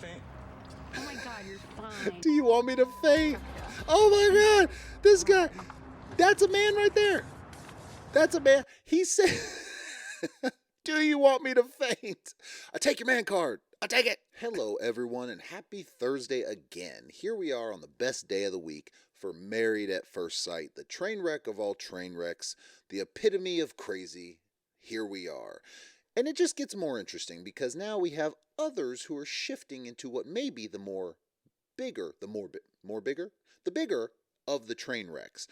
faint? Oh my God, you're fine. Do you want me to faint? Oh my God, this guy, that's a man right there. That's a man. He said, do you want me to faint? I take your man card. I take it. Hello, everyone, and happy Thursday again. Here we are on the best day of the week for Married at First Sight, the train wreck of all train wrecks, the epitome of crazy. Here we are. And it just gets more interesting because now we have others who are shifting into what may be the bigger of the train wrecks.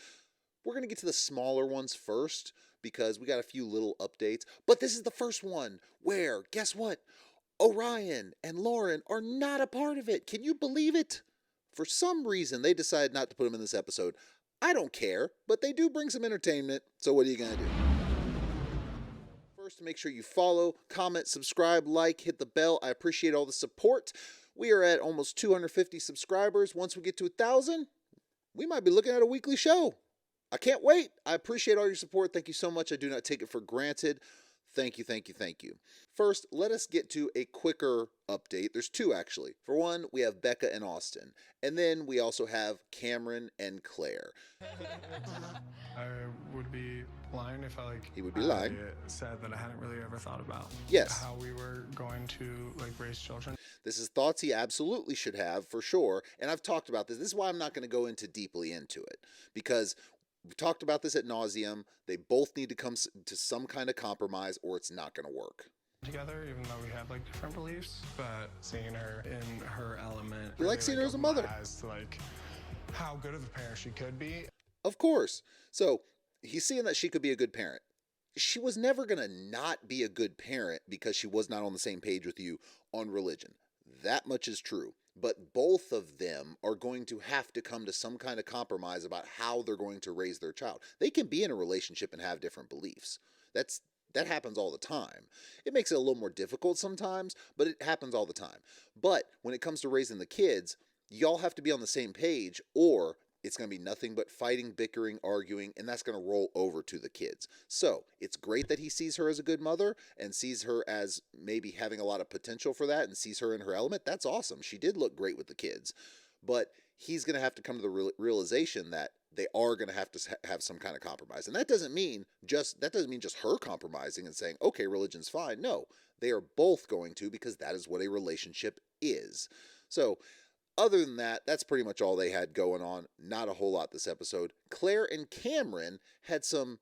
We're going to get to the smaller ones first because we got a few little updates. But this is the first one where, guess what? Orion and Lauren are not a part of it. Can you believe it? For some reason, they decided not to put them in this episode. I don't care, but they do bring some entertainment. So what are you going to do? First, make sure you follow, comment, subscribe, like, hit the bell. I appreciate all the support. We are at almost 250 subscribers. Once we get to 1,000, we might be looking at a weekly show. I can't wait. I appreciate all your support. Thank you so much. I do not take it for granted. Thank you, thank you, thank you. First, let us get to a quicker update. There's two, actually. For one, we have Becca and Austin. And then we also have Cameron and Claire. I would be lying if He would be lying. said that I hadn't really ever thought about how we were going to raise children. This is thoughts he absolutely should have, for sure. And I've talked about this. This is why I'm not going to go into deeply into it. Because we've talked about this ad nauseum. They both need to come to some kind of compromise or it's not going to work. Together, even though we had different beliefs, but seeing her in her element, you like seeing her as a mother, as to how good of a parent she could be. Of course. So he's seeing that she could be a good parent. She was never going to not be a good parent because she was not on the same page with you on religion. That much is true. But both of them are going to have to come to some kind of compromise about how they're going to raise their child. They can be in a relationship and have different beliefs. That happens all the time. It makes it a little more difficult sometimes, but it happens all the time. But when it comes to raising the kids, y'all have to be on the same page or it's going to be nothing but fighting, bickering, arguing, and that's going to roll over to the kids. So it's great that he sees her as a good mother and sees her as maybe having a lot of potential for that and sees her in her element. That's awesome. She did look great with the kids. But he's going to have to come to the realization that they are going to have some kind of compromise. And that doesn't mean just her compromising and saying, okay, religion's fine. No, they are both going to, because that is what a relationship is. So other than that, that's pretty much all they had going on. Not a whole lot this episode. Claire and Cameron had some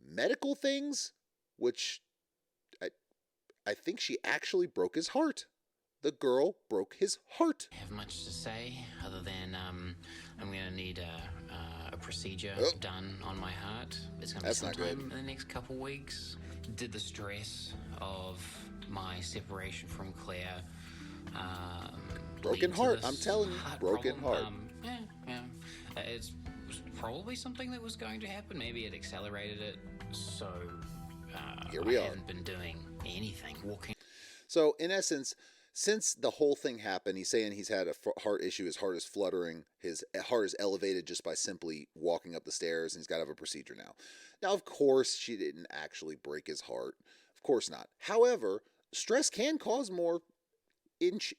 medical things, which I think she actually broke his heart. The girl broke his heart. I have much to say other than I'm going to need a procedure done on my heart. It's going to be sometime in the next couple weeks. Did the stress of my separation from Claire broken heart, I'm telling you, broken heart. It's probably something that was going to happen. Maybe it accelerated it. So here we I haven't been doing anything. Walking. So in essence, since the whole thing happened, he's saying he's had a heart issue. His heart is fluttering. His heart is elevated just by simply walking up the stairs, and he's got to have a procedure now. Now, of course, she didn't actually break his heart. Of course not. However, stress can cause more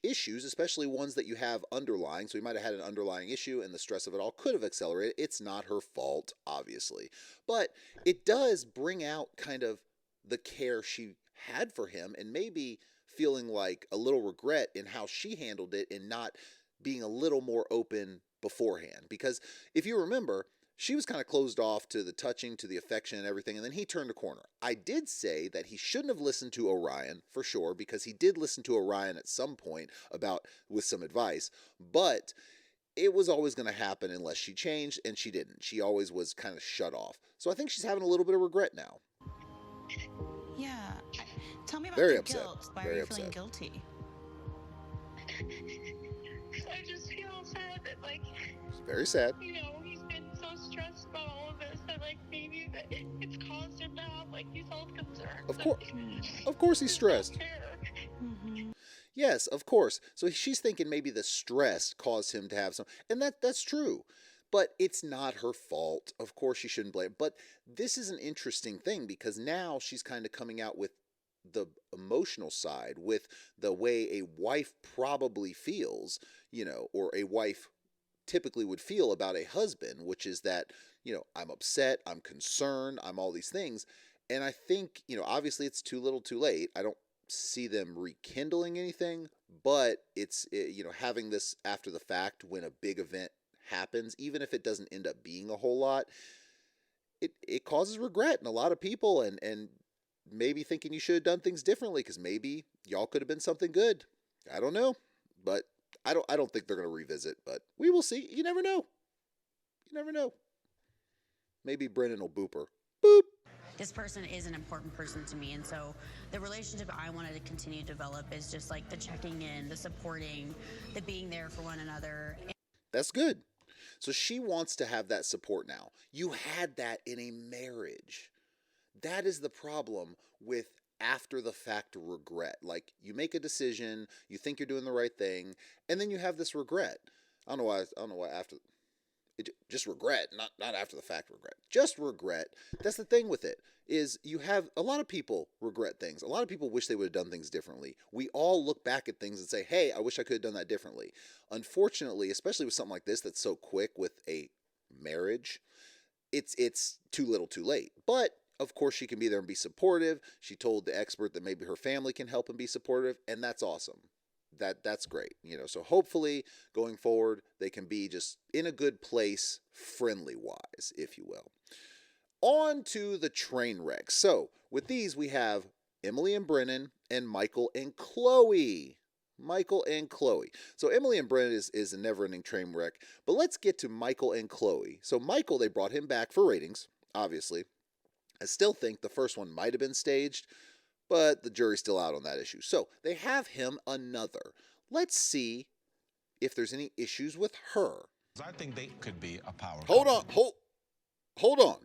issues, especially ones that you have underlying. So he might have had an underlying issue and the stress of it all could have accelerated. It's not her fault, obviously. But it does bring out kind of the care she had for him and maybe feeling like a little regret in how she handled it and not being a little more open beforehand. Because if you remember, she was kind of closed off to the touching, to the affection and everything, and then he turned a corner. I did say that he shouldn't have listened to Orion, for sure, because he did listen to Orion at some point with some advice, but it was always going to happen unless she changed, and she didn't. She always was kind of shut off. So I think she's having a little bit of regret now. Yeah. Tell me about Very the upset. guilt. Why Very are you upset. feeling guilty? I just feel sad that, It's very sad. he's been so stressed about all of this that, maybe that it's caused him to have, these health concerns. Of course he's stressed. Mm-hmm. Yes, of course. So she's thinking maybe the stress caused him to have some, and that's true. But it's not her fault. Of course she shouldn't blame. But this is an interesting thing because now she's kind of coming out with the emotional side with the way a wife probably feels, or a wife typically would feel about a husband, which is that, I'm upset, I'm concerned, I'm all these things. And I think, obviously it's too little too late. I don't see them rekindling anything, but it's, having this after the fact when a big event happens, even if it doesn't end up being a whole lot, it causes regret in a lot of people, and maybe thinking you should have done things differently because maybe y'all could have been something good. I don't know, but I don't think they're going to revisit, but we will see. You never know. You never know. Maybe Brennan will boop her. Boop. This person is an important person to me, and so the relationship I wanted to continue to develop is just like the checking in, the supporting, the being there for one another. That's good. So she wants to have that support now. You had that in a marriage. That is the problem with after the fact regret. Like, you make a decision, you think you're doing the right thing, and then you have this regret. I don't know why after just regret, not after the fact regret. Just regret. That's the thing with it, is you have a lot of people regret things. A lot of people wish they would have done things differently. We all look back at things and say, hey, I wish I could have done that differently. Unfortunately, especially with something like this that's so quick with a marriage, it's too little too late. But of course she can be there and be supportive. She told the expert that maybe her family can help and be supportive, and that's awesome. That's great. So hopefully going forward they can be just in a good place, friendly wise, if you will. On to the train wreck. So with these we have Emily and Brennan and Michael and Chloe. Michael and Chloe. So Emily and Brennan is a never-ending train wreck, but let's get to Michael and Chloe. So Michael, they brought him back for ratings, obviously. I still think the first one might have been staged, but the jury's still out on that issue. So they have him another. Let's see if there's any issues with her. I think they could be a power. Hold on.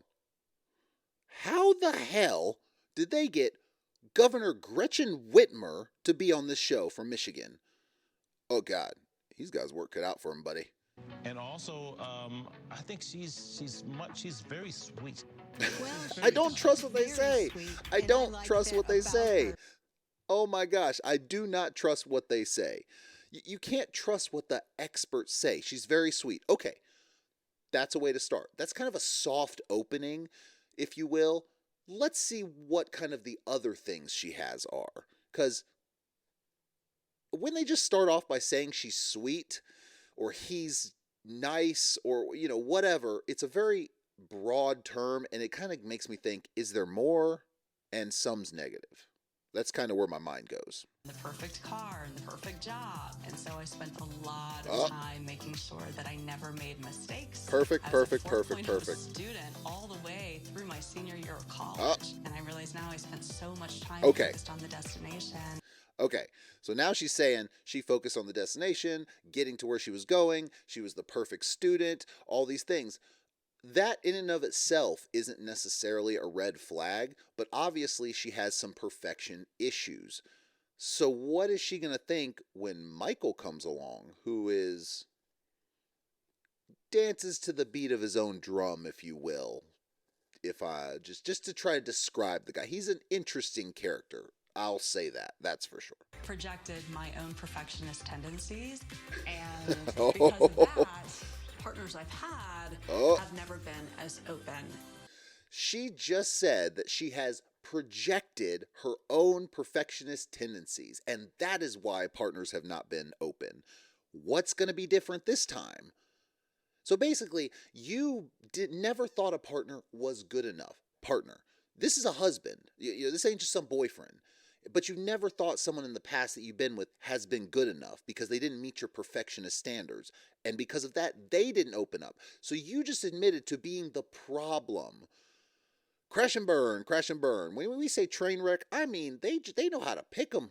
How the hell did they get Governor Gretchen Whitmer to be on this show from Michigan? Oh God, he's got his work cut out for him, buddy. And also, I think she's very sweet. Well, I don't trust what they very say. sweet, I and don't like trust that what they about say. her. Oh my gosh, I do not trust what they say. You can't trust what the experts say. She's very sweet. Okay, that's a way to start. That's kind of a soft opening, if you will. Let's see what kind of the other things she has are. Because when they just start off by saying she's sweet, or he's nice, or, whatever, it's a very broad term, and it kind of makes me think, is there more? And some's negative. That's kind of where my mind goes. The perfect car and the perfect job. And so I spent a lot of time making sure that I never made mistakes. Perfect. As a 4.0 student all the way through my senior year of college. And I realize now I spent so much time focused on the destination. Okay, so now she's saying she focused on the destination, getting to where she was going, she was the perfect student, all these things. That in and of itself isn't necessarily a red flag, but obviously she has some perfection issues. So what is she going to think when Michael comes along, who dances to the beat of his own drum, if you will? If I just to try to describe the guy, he's an interesting character. I'll say that. That's for sure. Projected my own perfectionist tendencies. And because of that, partners I've had have never been as open. She just said that she has projected her own perfectionist tendencies, and that is why partners have not been open. What's going to be different this time? So basically, you never thought a partner was good enough. Partner. This is a husband. This ain't just some boyfriend. But you never thought someone in the past that you've been with has been good enough because they didn't meet your perfectionist standards. And because of that, they didn't open up. So you just admitted to being the problem. Crash and burn, crash and burn. When we say train wreck, I mean they know how to pick them.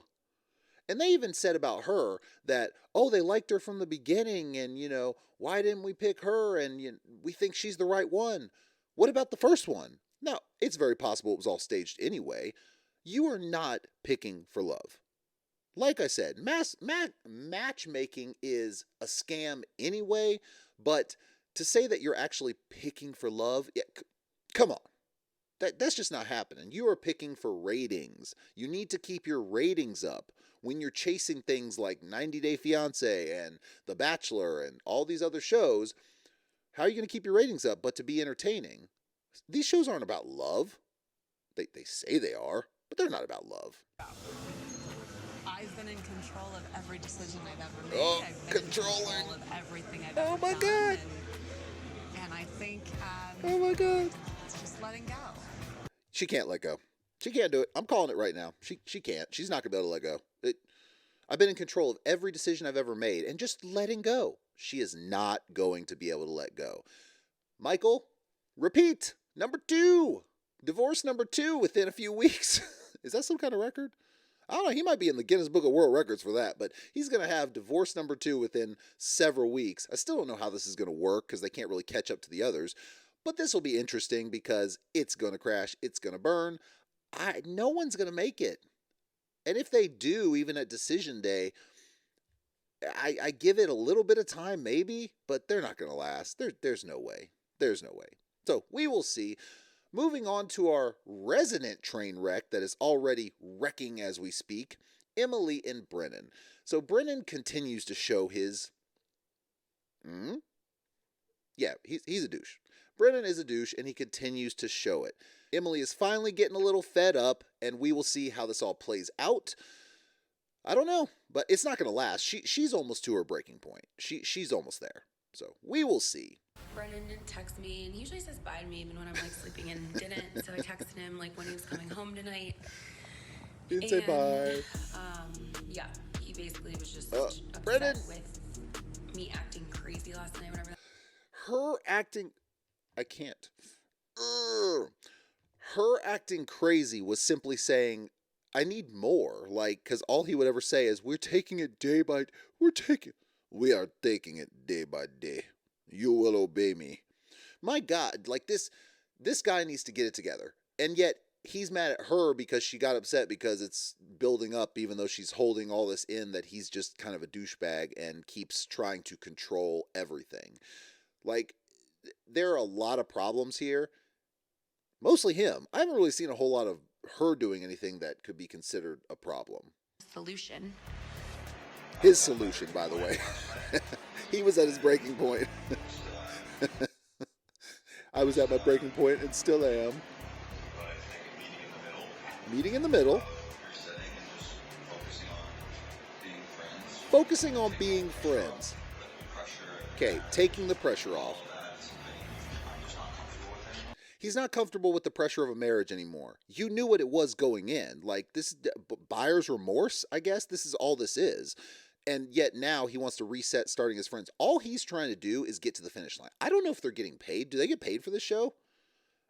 And they even said about her that, they liked her from the beginning, and, why didn't we pick her? And we think she's the right one. What about the first one? Now, it's very possible it was all staged anyway. You are not picking for love. Like I said, matchmaking is a scam anyway, but to say that you're actually picking for love, come on. That's just not happening. You are picking for ratings. You need to keep your ratings up. When you're chasing things like 90 Day Fiancé and The Bachelor and all these other shows, how are you going to keep your ratings up but to be entertaining? These shows aren't about love. They say they are, but they're not about love. I've been in control of every decision I've ever made. Oh, I've been controlling. in control of everything I've ever my done. God. And I think Oh my God. it's just letting go. She can't let go. She can't do it. I'm calling it right now. She can't. She's not going to be able to let go. I've been in control of every decision I've ever made and just letting go. She is not going to be able to let go. Michael, repeat. Number 2. Divorce number 2 within a few weeks. Is that some kind of record? I don't know. He might be in the Guinness Book of World Records for that, but he's going to have divorce number 2 within several weeks. I still don't know how this is going to work because they can't really catch up to the others, but this will be interesting because it's going to crash. It's going to burn. No one's going to make it. And if they do, even at decision day, I give it a little bit of time maybe, but they're not going to last. There's no way. There's no way. So we will see. Moving on to our resident train wreck that is already wrecking as we speak, Emily and Brennan. So Brennan continues to show his... Yeah, he's a douche. Brennan is a douche, and he continues to show it. Emily is finally getting a little fed up, and we will see how this all plays out. I don't know, but it's not going to last. She's almost to her breaking point. She's almost there. So we will see. Brennan didn't text me, and he usually says bye to me even when I'm like sleeping and didn't. So I texted him like when he was coming home tonight. Didn't say bye. Yeah, he basically was just Brennan. upset with me acting crazy last night, whatever. Her acting... I can't. Her acting crazy was simply saying, I need more. Like, because all he would ever say is, we are taking it day by day. You will obey me. My God, like this guy needs to get it together. And yet, he's mad at her because she got upset because it's building up, even though she's holding all this in, that he's just kind of a douchebag and keeps trying to control everything. Like, there are a lot of problems here. Mostly him. I haven't really seen a whole lot of her doing anything that could be considered a problem. Solution. His solution, by the way. He was at his breaking point. I was at my breaking point and still am. Meeting in the middle. Focusing on being friends. Okay, taking the pressure off. He's not comfortable with the pressure of a marriage anymore. You knew what it was going in. Like, this buyer's remorse, I guess. This is all this is. And yet now he wants to reset starting his friends. All he's trying to do is get to the finish line. I don't know if they're getting paid. Do they get paid for this show?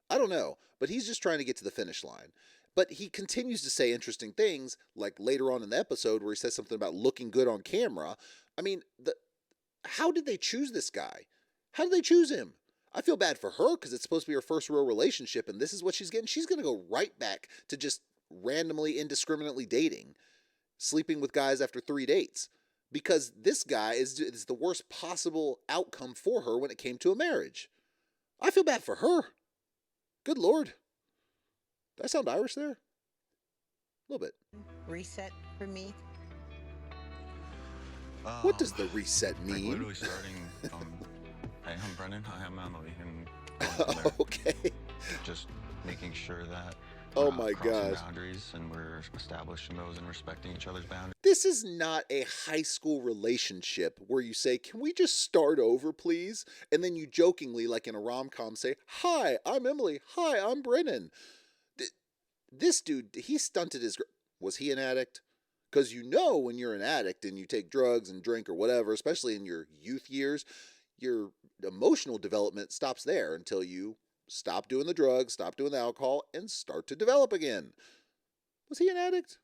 I don't know. But he's just trying to get to the finish line. But he continues to say interesting things, like later on in the episode where he says something about looking good on camera. I mean, how did they choose this guy? How did they choose him? I feel bad for her because it's supposed to be her first real relationship, and this is what she's getting. She's going to go right back to just randomly, indiscriminately dating, sleeping with guys after 3 dates, because this guy is the worst possible outcome for her when it came to a marriage. I feel bad for her. Good Lord. Did I sound Irish there? A little bit. Reset for me. What does the reset mean? Literally starting hey, I'm Brennan. Hi, I'm Emily. And okay. Just making sure that oh we're my not crossing gosh. boundaries and we're establishing those and respecting each other's boundaries. This is not a high school relationship where you say, can we just start over, please? And then you jokingly, like in a rom-com, say, hi, I'm Emily. Hi, I'm Brennan. This dude, he stunted his... Was he an addict? Because you know when you're an addict and you take drugs and drink or whatever, especially in your youth years, your emotional development stops there until you stop doing the drugs, stop doing the alcohol, and start to develop again. Was he an addict?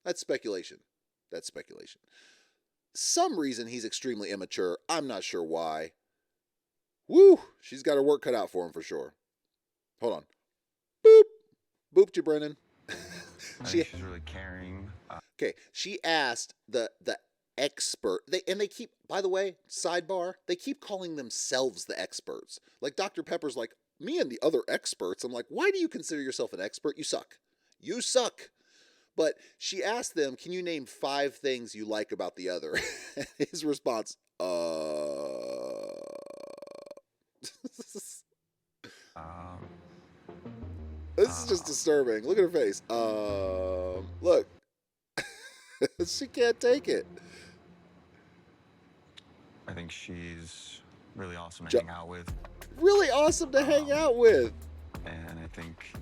That's speculation. That's speculation. Some reason he's extremely immature. I'm not sure why. Woo! She's got her work cut out for him for sure. Hold on. Boop! Booped you, Brennan. She's really caring. Okay, she asked the expert. They keep, by the way, sidebar, they keep calling themselves the experts. Like Dr. Pepper's like, me and the other experts, I'm like, why do you consider yourself an expert? You suck. You suck. But she asked them, can you name 5 things you like about the other? His response, This is just disturbing. Look at her face. Look. She can't take it. I think she's really awesome to hang out with. Really awesome to hang out with. And I think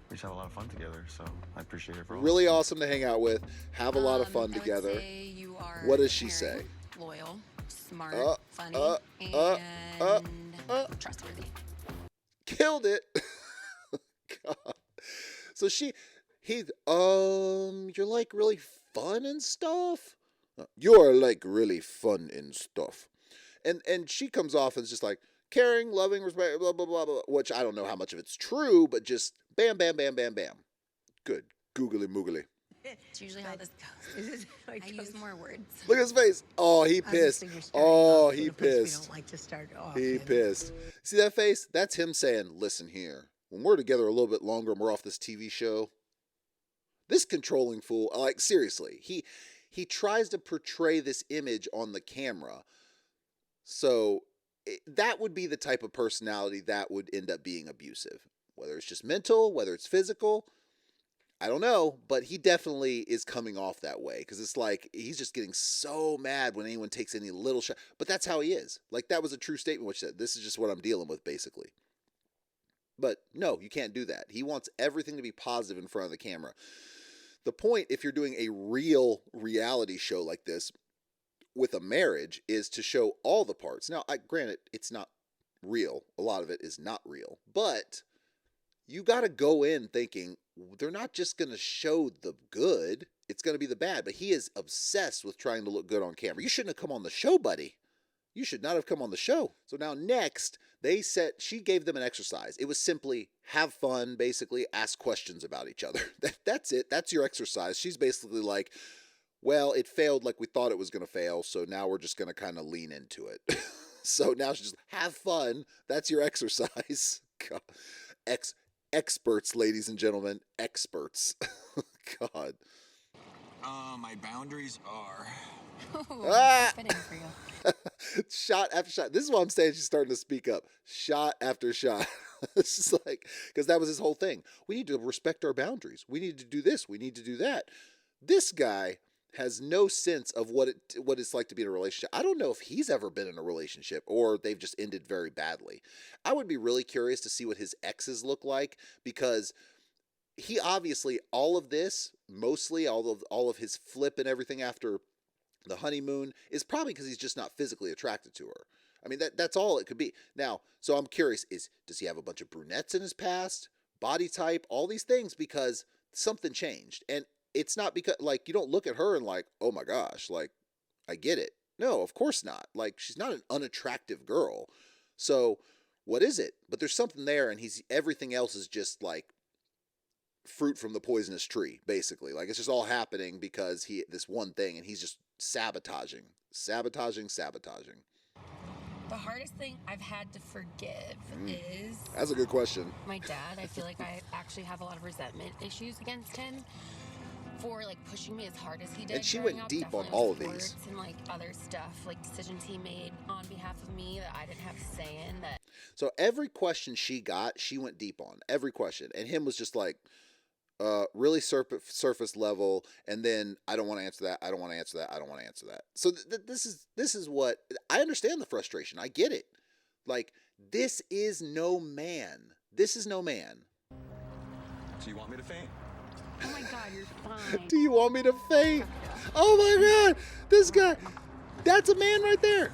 we just have a lot of fun together, so I appreciate it for all. Really awesome to hang out with. Have a lot of fun together. I would say you are What does she caring, say? Loyal, smart, funny, and trustworthy. Killed it. God. So you're like really fun and stuff. You're like really fun and stuff. And she comes off as just like caring, loving, respect, blah, blah, blah, blah, which I don't know how much of it's true, but just bam, bam, bam, bam, bam. Good. Googly moogly. It's usually how this goes. I use more words. Look at his face. Oh, he pissed. Oh, he pissed. We don't like to start off. He pissed. See that face? That's him saying, listen here. When we're together a little bit longer and we're off this TV show, this controlling fool, like seriously, he tries to portray this image on the camera. So that would be the type of personality that would end up being abusive. Whether it's just mental, whether it's physical, I don't know, but he definitely is coming off that way because it's like he's just getting so mad when anyone takes any little shot. But that's how he is. Like that was a true statement, which said, this is just what I'm dealing with, basically. But no, you can't do that. He wants everything to be positive in front of the camera. The point, if you're doing a real reality show like this with a marriage, is to show all the parts. Now, granted, it's not real. A lot of it is not real. But you got to go in thinking they're not just going to show the good. It's going to be the bad. But he is obsessed with trying to look good on camera. You shouldn't have come on the show, buddy. You should not have come on the show. So now next, she gave them an exercise. It was simply have fun, basically ask questions about each other. That's it. That's your exercise. She's basically like, well, it failed like we thought it was going to fail, so now we're just going to kind of lean into it. So now she's just, have fun. That's your exercise. God. Experts, ladies and gentlemen. Experts. God. My boundaries are... Fitting for you. Shot after shot. This is why I'm saying she's starting to speak up. Shot after shot. It's just like, because that was his whole thing. We need to respect our boundaries. We need to do this. We need to do that. This guy has no sense of what it's like to be in a relationship. I don't know if he's ever been in a relationship or they've just ended very badly. I would be really curious to see what his exes look like, because he obviously, all of this, mostly all of his flip and everything after the honeymoon is probably because he's just not physically attracted to her. I mean, that's all it could be. Now, so I'm curious, does he have a bunch of brunettes in his past, body type, all these things, because something changed. And it's not because, like, you don't look at her and like, oh my gosh, like, I get it. No, of course not. Like, she's not an unattractive girl. So what is it? But there's something there, and everything else is just like fruit from the poisonous tree, basically. Like, it's just all happening because this one thing, and he's just sabotaging. The hardest thing I've had to forgive is... That's a good question. My dad. I feel like I actually have a lot of resentment issues against him for like pushing me as hard as he did. And she growing went up, deep on definitely all with of these. sports and like other stuff, like decisions he made on behalf of me that I didn't have a say in. That So every question she got, she went deep on. Every question. And him was just like, really surface level, and then I don't want to answer that. I don't want to answer that. I don't want to answer that. So this is what I understand the frustration. I get it. Like, this is no man. This is no man. Do you want me to faint? Oh my God, you're fine. Do you want me to faint? Oh my God, this guy. That's a man right there.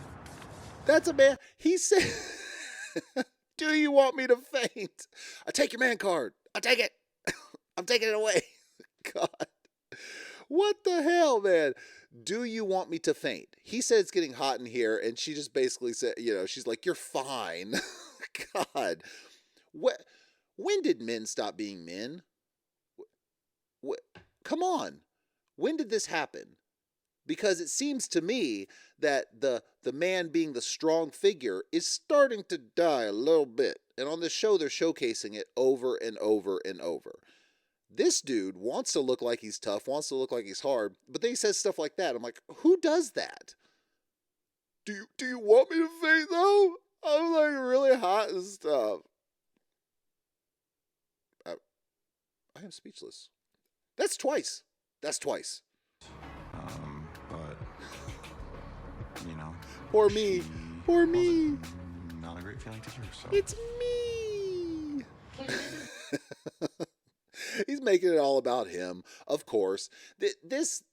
That's a man. He said, do you want me to faint? I take your man card. I take it. I'm taking it away. God. What the hell, man? Do you want me to faint? He said it's getting hot in here, and she just basically said, she's like, you're fine. God. When did men stop being men? Come on. When did this happen? Because it seems to me that the man being the strong figure is starting to die a little bit. And on this show, they're showcasing it over and over and over. This dude wants to look like he's tough, wants to look like he's hard, but then he says stuff like that. I'm like, who does that? Do you want me to faint though? I'm like really hot and stuff. I am speechless. That's twice. But you know, poor me. Not a great feeling to hear. So it's me. He's making it all about him, of course. This,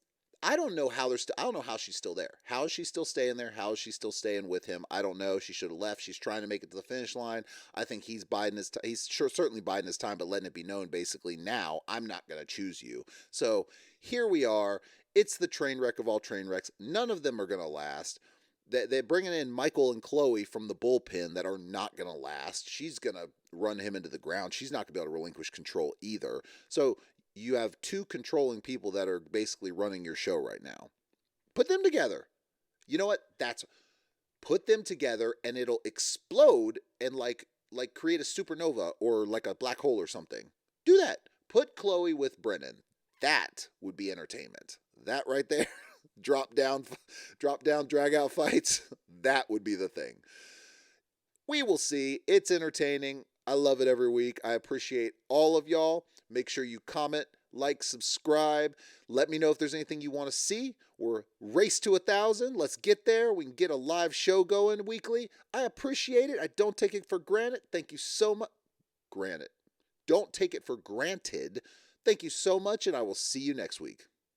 I don't know how I don't know how she's still there. How is she still staying there? How is she still staying with him? I don't know. She should have left. She's trying to make it to the finish line. I think he's biding his time. He's certainly biding his time, but letting it be known basically now, I'm not going to choose you. So here we are. It's the train wreck of all train wrecks. None of them are going to last. They're bringing in Michael and Chloe from the bullpen that are not going to last. She's going to run him into the ground. She's not going to be able to relinquish control either. So you have two controlling people that are basically running your show right now. Put them together. You know what? Put them together and it'll explode and like create a supernova or like a black hole or something. Do that. Put Chloe with Brennan. That would be entertainment. That right there. Drop down, drag out fights. That would be the thing. We will see. It's entertaining. I love it every week. I appreciate all of y'all. Make sure you comment, like, subscribe. Let me know if there's anything you want to see. We're race to 1,000. Let's get there. We can get a live show going weekly. I appreciate it. I don't take it for granted. Thank you so much. Don't take it for granted. Thank you so much, and I will see you next week.